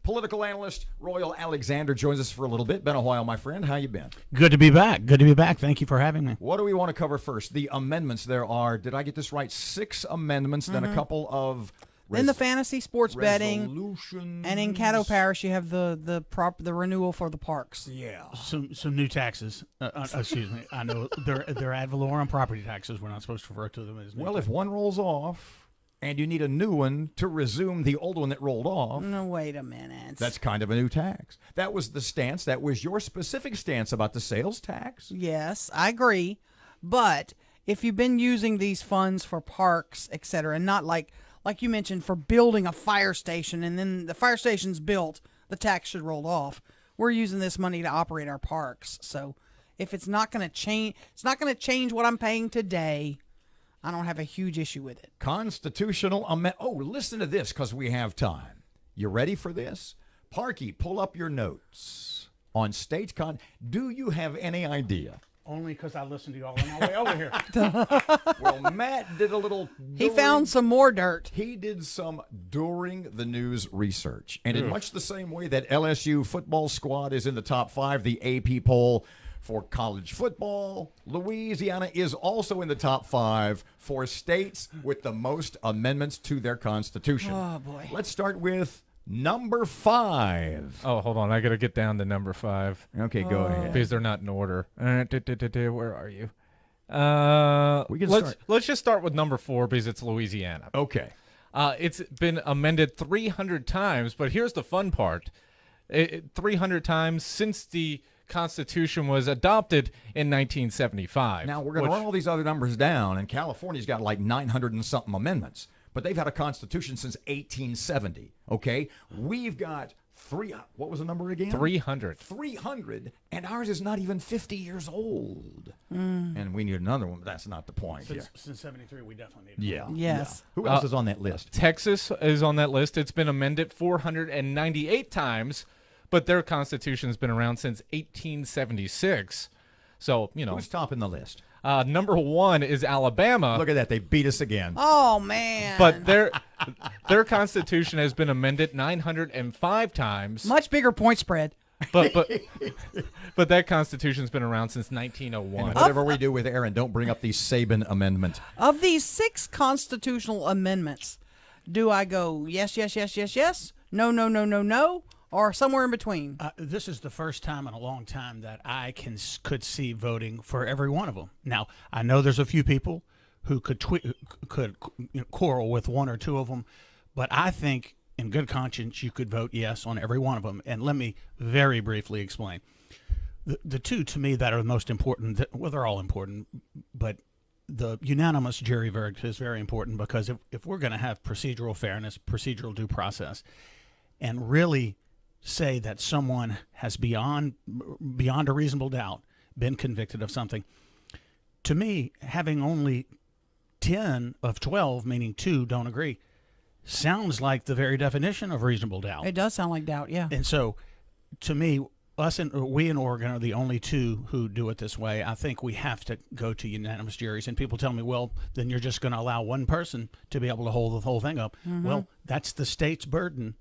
Political analyst Royal Alexander joins us for a little bit. Been a while, my friend. How you been? Good to be back. Good to be back. Thank you for having me. What do we want to cover first? The amendments. There are, did I get this right, 6 amendments, then a couple of in the fantasy sports betting, and in Caddo Parish, you have the renewal for the parks. Yeah, some new taxes. Excuse me. I know they're ad valorem property taxes. We're not supposed to refer to them as new taxes. If one rolls off and you need a new one to resume the old one that rolled off. No, wait a minute. That's kind of a new tax. That was the stance. That was your specific stance about the sales tax. Yes, I agree. But if you've been using these funds for parks, et cetera, and not like you mentioned, for building a fire station, and then the fire station's built, the tax should roll off. We're using this money to operate our parks. So if it's not going to change, what I'm paying today. I don't have a huge issue with it. Constitutional amendment. Oh, listen to this because we have time. You ready for this? Parky, pull up your notes on state con. Do you have any idea? Only because I listened to you all on my way over here. Well, Matt did a little. He found some more dirt. He did some during the news research. And in much the same way that LSU football squad is in the top 5, the AP poll for college football, Louisiana is also in the top 5 for states with the most amendments to their constitution. Oh, boy. Let's start with number 5. Oh, hold on. I got to get down to number 5. Okay, go ahead. Because they're not in order. Where are you? Let's just start with number 4 because it's Louisiana. Okay. It's been amended 300 times, but here's the fun part. 300 times since the Constitution was adopted in 1975. Now, we're going to run all these other numbers down, and California's got like 900 and something amendments. But they've had a constitution since 1870, okay? We've got what was the number again? 300. 300, and ours is not even 50 years old. And we need another one, but that's not the point here. Since 73, we definitely need one. Yes. Yeah. Who else is on that list? Texas is on that list. It's been amended 498 times, but their constitution's been around since 1876. So, Who's topping the list? Number 1 is Alabama. Look at that. They beat us again. Oh, man. But their constitution has been amended 905 times. Much bigger point spread. But that constitution's been around since 1901. And whatever we do with Erin, don't bring up the Sabin Amendment. Of these 6 constitutional amendments, do I go yes, yes, yes, yes, yes, no, no, no, no, no, or somewhere in between? This is the first time in a long time that I could see voting for every one of them. Now, I know there's a few people who could quarrel with one or two of them, but I think in good conscience you could vote yes on every one of them. And let me very briefly explain. The two to me that are the most important, they're all important, but the unanimous jury verdict is very important because if we're going to have procedural fairness, procedural due process, and really say that someone has beyond a reasonable doubt been convicted of something, to me, having only 10 of 12, meaning 2, don't agree, sounds like the very definition of reasonable doubt. It does sound like doubt, yeah. And so, to me, we in Oregon are the only 2 who do it this way. I think we have to go to unanimous juries. And people tell me, well, then you're just going to allow one person to be able to hold the whole thing up. Well, that's the state's burden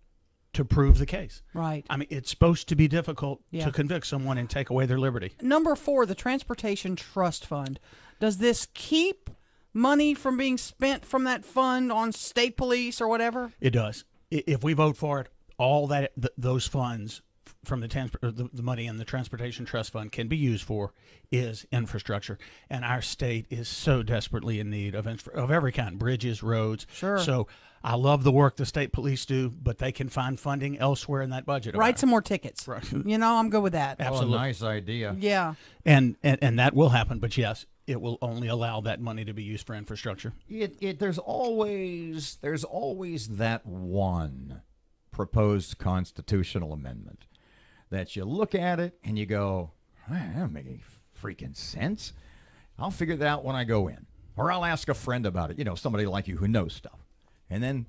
to prove the case. Right. I mean, it's supposed to be difficult to convict someone and take away their liberty. Number 4, the Transportation Trust Fund. Does this keep money from being spent from that fund on state police or whatever? It does. If we vote for it, all that those funds from the money in the Transportation Trust Fund can be used for is infrastructure. And our state is so desperately in need of every kind, bridges, roads. Sure. So I love the work the state police do, but they can find funding elsewhere in that budget. Write some more tickets. Right. I'm good with that. Absolutely. Oh, nice idea. Yeah. And that will happen, but yes, it will only allow that money to be used for infrastructure. There's always that one proposed constitutional amendment that you look at it and you go, that doesn't make any freaking sense. I'll figure that out when I go in. Or I'll ask a friend about it, somebody like you who knows stuff. And then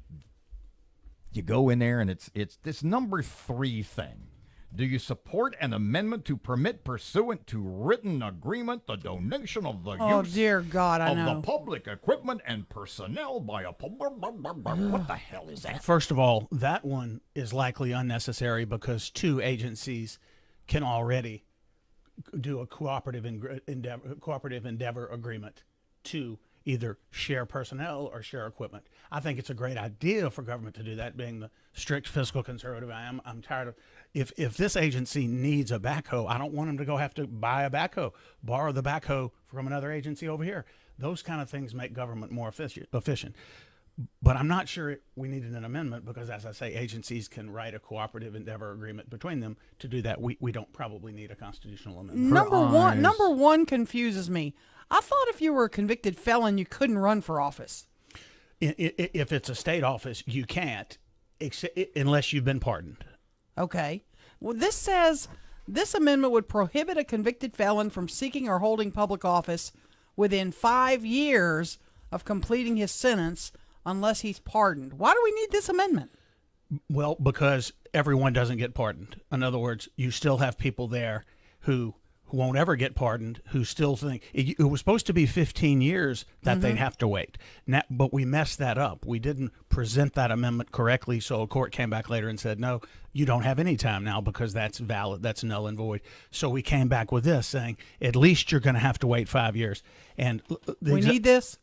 you go in there and it's this number 3 thing Do you support an amendment to permit, pursuant to written agreement, the donation of the Oh, use dear God, I of know. the public equipment and personnel by a what the hell is that? First of all, that one is likely unnecessary because two agencies can already do a cooperative endeavor agreement to either share personnel or share equipment. I think it's a great idea for government to do that, being the strict fiscal conservative I am. I'm tired of, if this agency needs a backhoe, I don't want them to go have to buy a backhoe, borrow the backhoe from another agency over here. Those kind of things make government more efficient. But I'm not sure we needed an amendment because, as I say, agencies can write a cooperative endeavor agreement between them. To do that, we don't probably need a constitutional amendment. Number one confuses me. I thought if you were a convicted felon, you couldn't run for office. If it's a state office, you can't, unless you've been pardoned. Okay. Well, this says this amendment would prohibit a convicted felon from seeking or holding public office within 5 years of completing his sentence unless he's pardoned. Why do we need this amendment? Well, because everyone doesn't get pardoned. In other words, you still have people there who won't ever get pardoned, who still think it was supposed to be 15 years that they'd have to wait. Now, but we messed that up. We didn't present that amendment correctly, so a court came back later and said, no, you don't have any time now because that's valid, that's null and void. So we came back with this saying, at least you're going to have to wait 5 years. And we need this?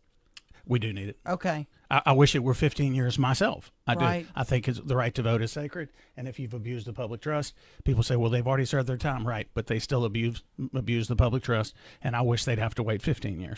We do need it. Okay. I wish it were 15 years myself. I Right. do. I think the right to vote is sacred. And if you've abused the public trust, people say, well, they've already served their time. Right. But they still abuse the public trust. And I wish they'd have to wait 15 years.